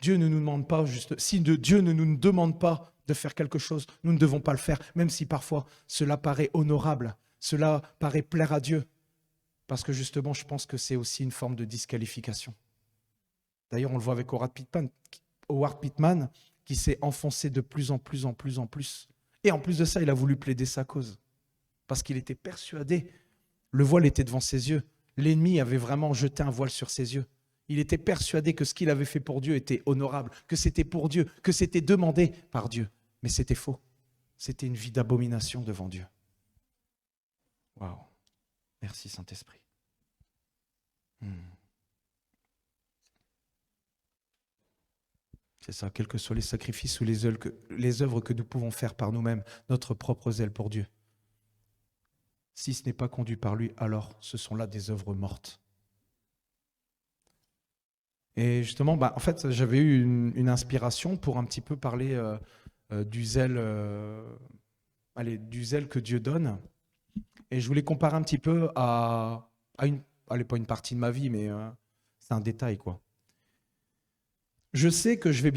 Dieu ne nous demande pas juste. Si Dieu ne nous demande pas de faire quelque chose, nous ne devons pas le faire, même si parfois cela paraît honorable, cela paraît plaire à Dieu. Parce que justement, je pense que c'est aussi une forme de disqualification. D'ailleurs, on le voit avec Howard Pittman qui s'est enfoncé de plus en plus. Et en plus de ça, il a voulu plaider sa cause. Parce qu'il était persuadé, le voile était devant ses yeux. L'ennemi avait vraiment jeté un voile sur ses yeux. Il était persuadé que ce qu'il avait fait pour Dieu était honorable, que c'était pour Dieu, que c'était demandé par Dieu. Mais c'était faux. C'était une vie d'abomination devant Dieu. Waouh. Merci Saint-Esprit. C'est ça, quels que soient les sacrifices ou les œuvres que nous pouvons faire par nous-mêmes, notre propre zèle pour Dieu. Si ce n'est pas conduit par lui, alors ce sont là des œuvres mortes. Et justement, en fait, j'avais eu une inspiration pour un petit peu parler du zèle que Dieu donne. Et je voulais comparer un petit peu à pas une partie de ma vie, mais c'est un détail, quoi. Je sais que je vais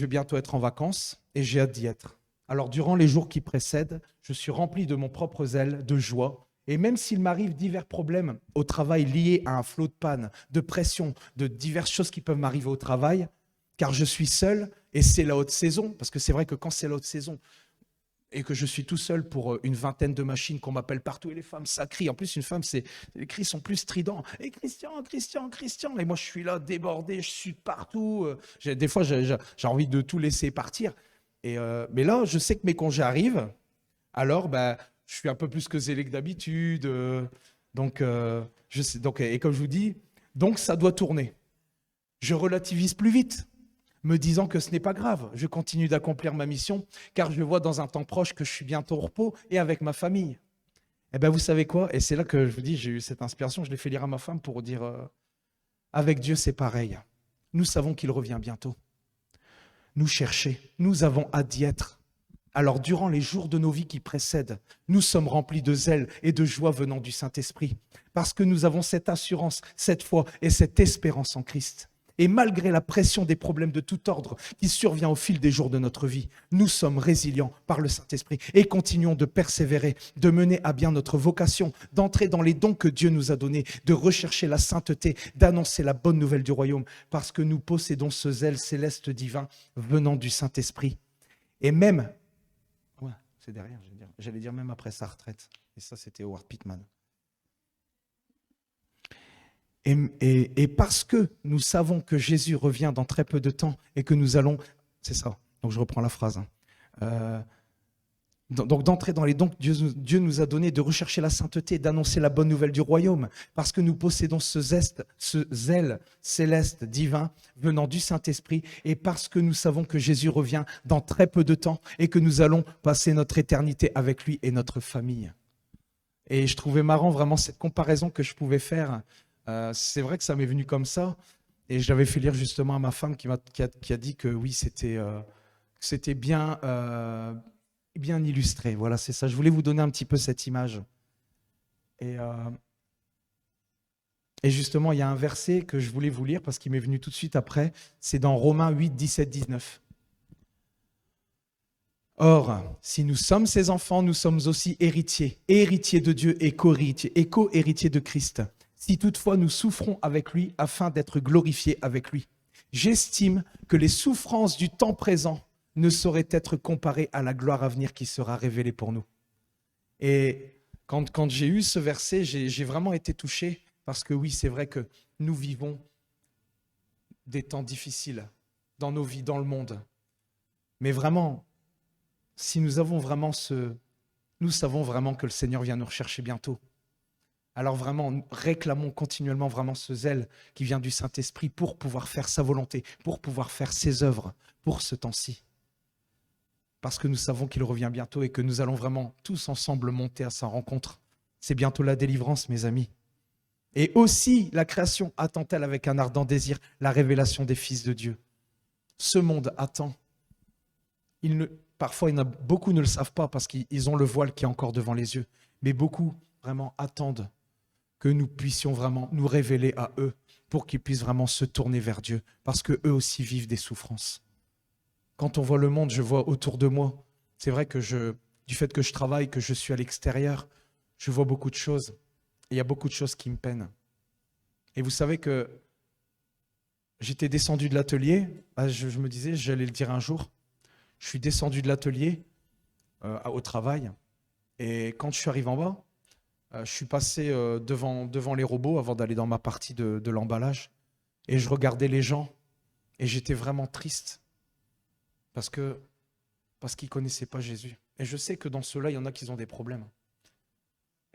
bientôt être en vacances et j'ai hâte d'y être. Alors, durant les jours qui précèdent, je suis rempli de mon propre zèle, de joie. Et même s'il m'arrive divers problèmes au travail liés à un flot de panne, de pression, de diverses choses qui peuvent m'arriver au travail, car je suis seul et c'est la haute saison, parce que c'est vrai que quand c'est la haute saison, et que je suis tout seul pour une vingtaine de machines, qu'on m'appelle partout, et les femmes, ça crie. En plus, une femme, les cris sont plus stridents. Et Christian, Christian, Christian. Et moi, je suis là, débordé, je suis partout. Des fois, j'ai envie de tout laisser partir. Mais là, je sais que mes congés arrivent. Alors, je suis un peu plus que zélé que d'habitude. Donc, et comme je vous dis, donc ça doit tourner. Je relativise plus vite, me disant que ce n'est pas grave, je continue d'accomplir ma mission, car je vois dans un temps proche que je suis bientôt au repos et avec ma famille. Eh bien, vous savez quoi? Et c'est là que je vous dis, j'ai eu cette inspiration, je l'ai fait lire à ma femme pour dire, avec Dieu, c'est pareil. Nous savons qu'il revient bientôt. Nous chercher, nous avons hâte d'y être. Alors, durant les jours de nos vies qui précèdent, nous sommes remplis de zèle et de joie venant du Saint-Esprit, parce que nous avons cette assurance, cette foi et cette espérance en Christ. Et malgré la pression des problèmes de tout ordre qui survient au fil des jours de notre vie, nous sommes résilients par le Saint-Esprit et continuons de persévérer, de mener à bien notre vocation, d'entrer dans les dons que Dieu nous a donnés, de rechercher la sainteté, d'annoncer la bonne nouvelle du royaume, parce que nous possédons ce zèle céleste divin venant du Saint-Esprit. Et même, c'est derrière, j'allais dire même après sa retraite, et ça c'était Howard Pittman. Et parce que nous savons que Jésus revient dans très peu de temps et que nous allons... C'est ça, donc je reprends la phrase. Donc d'entrer dans les dons que Dieu nous a donnés, de rechercher la sainteté, d'annoncer la bonne nouvelle du royaume, parce que nous possédons ce zèle céleste, divin, venant du Saint-Esprit, et parce que nous savons que Jésus revient dans très peu de temps et que nous allons passer notre éternité avec lui et notre famille. Et je trouvais marrant vraiment cette comparaison que je pouvais faire. C'est vrai que ça m'est venu comme ça, et je l'avais fait lire justement à ma femme qui a dit que oui, c'était bien illustré. Voilà, c'est ça. Je voulais vous donner un petit peu cette image. Et justement, il y a un verset que je voulais vous lire parce qu'il m'est venu tout de suite après. C'est dans Romains 8, 17, 19. Or, si nous sommes ses enfants, nous sommes aussi héritiers, héritiers de Dieu et co-héritiers de Christ. Si toutefois nous souffrons avec lui afin d'être glorifiés avec lui. J'estime que les souffrances du temps présent ne sauraient être comparées à la gloire à venir qui sera révélée pour nous. Et quand j'ai eu ce verset, j'ai vraiment été touché parce que oui, c'est vrai que nous vivons des temps difficiles dans nos vies, dans le monde. Mais vraiment, si nous avons vraiment nous savons vraiment que le Seigneur vient nous rechercher bientôt. Alors vraiment, réclamons continuellement vraiment ce zèle qui vient du Saint-Esprit pour pouvoir faire sa volonté, pour pouvoir faire ses œuvres pour ce temps-ci. Parce que nous savons qu'il revient bientôt et que nous allons vraiment tous ensemble monter à sa rencontre. C'est bientôt la délivrance, mes amis. Et aussi, la création attend-elle avec un ardent désir la révélation des fils de Dieu. Ce monde attend. Parfois, beaucoup ne le savent pas parce qu'ils ont le voile qui est encore devant les yeux. Mais beaucoup vraiment attendent que nous puissions vraiment nous révéler à eux pour qu'ils puissent vraiment se tourner vers Dieu parce qu'eux aussi vivent des souffrances. Quand on voit le monde, je vois autour de moi, c'est vrai que du fait que je travaille, que je suis à l'extérieur, je vois beaucoup de choses. Et il y a beaucoup de choses qui me peinent. Et vous savez que j'étais descendu de l'atelier, je me disais, j'allais le dire un jour, je suis descendu de l'atelier au travail. Et quand je suis arrivé en bas, je suis passé devant les robots avant d'aller dans ma partie de l'emballage. Et je regardais les gens et j'étais vraiment triste parce qu'ils ne connaissaient pas Jésus. Et je sais que dans ceux-là, il y en a qui ont des problèmes.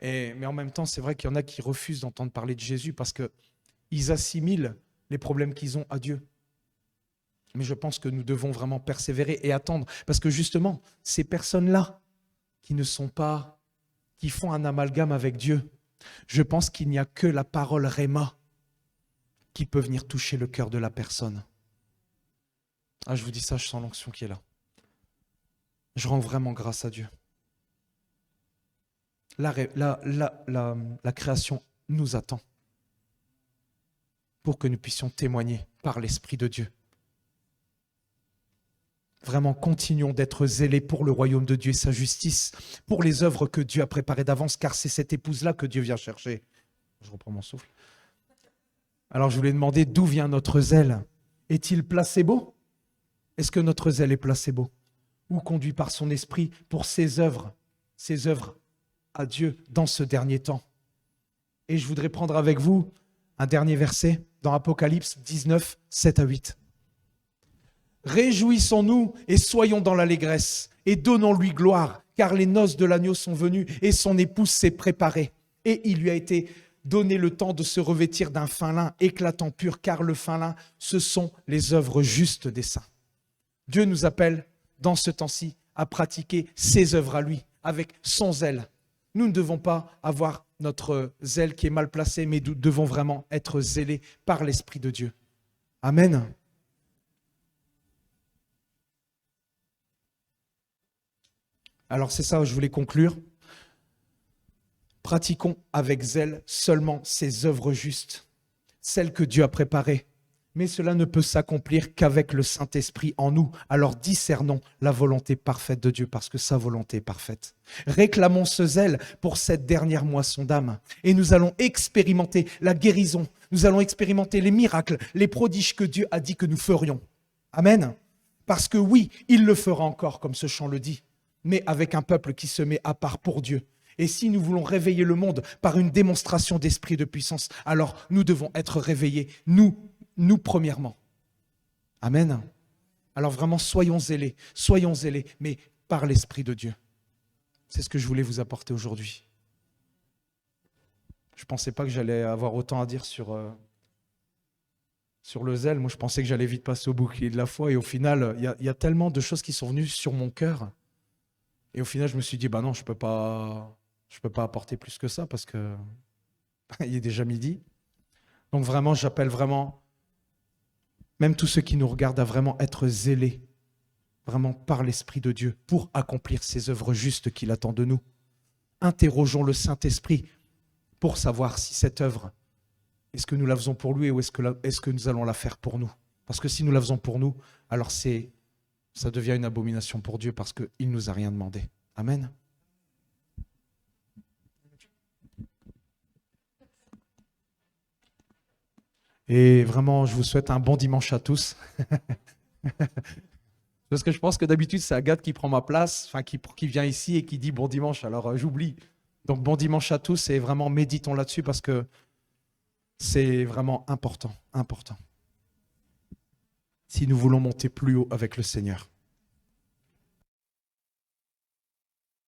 Mais en même temps, c'est vrai qu'il y en a qui refusent d'entendre parler de Jésus parce qu'ils assimilent les problèmes qu'ils ont à Dieu. Mais je pense que nous devons vraiment persévérer et attendre. Parce que justement, ces personnes-là qui font un amalgame avec Dieu, je pense qu'il n'y a que la parole Réma qui peut venir toucher le cœur de la personne. Ah, je vous dis ça, je sens l'onction qui est là. Je rends vraiment grâce à Dieu. La création nous attend pour que nous puissions témoigner par l'Esprit de Dieu. Vraiment, continuons d'être zélés pour le royaume de Dieu et sa justice, pour les œuvres que Dieu a préparées d'avance, car c'est cette épouse-là que Dieu vient chercher. Je reprends mon souffle. Alors, je voulais demander d'où vient notre zèle. Est-il placebo? Est-ce que notre zèle est placebo? Ou conduit par son esprit pour ses œuvres à Dieu dans ce dernier temps? Et je voudrais prendre avec vous un dernier verset dans Apocalypse 19, 7 à 8. Réjouissons-nous et soyons dans l'allégresse et donnons-lui gloire, car les noces de l'agneau sont venues et son épouse s'est préparée. Et il lui a été donné le temps de se revêtir d'un fin lin éclatant pur, car le fin lin, ce sont les œuvres justes des saints. Dieu nous appelle dans ce temps-ci à pratiquer ses œuvres à lui, avec son zèle. Nous ne devons pas avoir notre zèle qui est mal placé, mais nous devons vraiment être zélés par l'Esprit de Dieu. Amen. Alors c'est ça, je voulais conclure. Pratiquons avec zèle seulement ces œuvres justes, celles que Dieu a préparées. Mais cela ne peut s'accomplir qu'avec le Saint-Esprit en nous. Alors discernons la volonté parfaite de Dieu, parce que sa volonté est parfaite. Réclamons ce zèle pour cette dernière moisson d'âme. Et nous allons expérimenter la guérison. Nous allons expérimenter les miracles, les prodiges que Dieu a dit que nous ferions. Amen. Parce que oui, il le fera encore, comme ce chant le dit, mais avec un peuple qui se met à part pour Dieu. Et si nous voulons réveiller le monde par une démonstration d'esprit de puissance, alors nous devons être réveillés, nous premièrement. Amen. Alors vraiment, soyons zélés, mais par l'Esprit de Dieu. C'est ce que je voulais vous apporter aujourd'hui. Je ne pensais pas que j'allais avoir autant à dire sur le zèle. Moi, je pensais que j'allais vite passer au bouclier de la foi. Et au final, il y a tellement de choses qui sont venues sur mon cœur. Et au final, je me suis dit, non, je peux pas apporter plus que ça parce que il est déjà midi. Donc vraiment, j'appelle vraiment même tous ceux qui nous regardent à vraiment être zélés, vraiment par l'Esprit de Dieu, pour accomplir ces œuvres justes qu'il attend de nous. Interrogeons le Saint-Esprit pour savoir si cette œuvre, est-ce que nous la faisons pour lui ou est-ce que nous allons la faire pour nous? Parce que si nous la faisons pour nous, alors c'est ça devient une abomination pour Dieu parce qu'il ne nous a rien demandé. Amen. Et vraiment, je vous souhaite un bon dimanche à tous. Parce que je pense que d'habitude, c'est Agathe qui prend ma place, enfin qui vient ici et qui dit bon dimanche. Alors j'oublie. Donc bon dimanche à tous et vraiment méditons là-dessus parce que c'est vraiment important, important. Si nous voulons monter plus haut avec le Seigneur.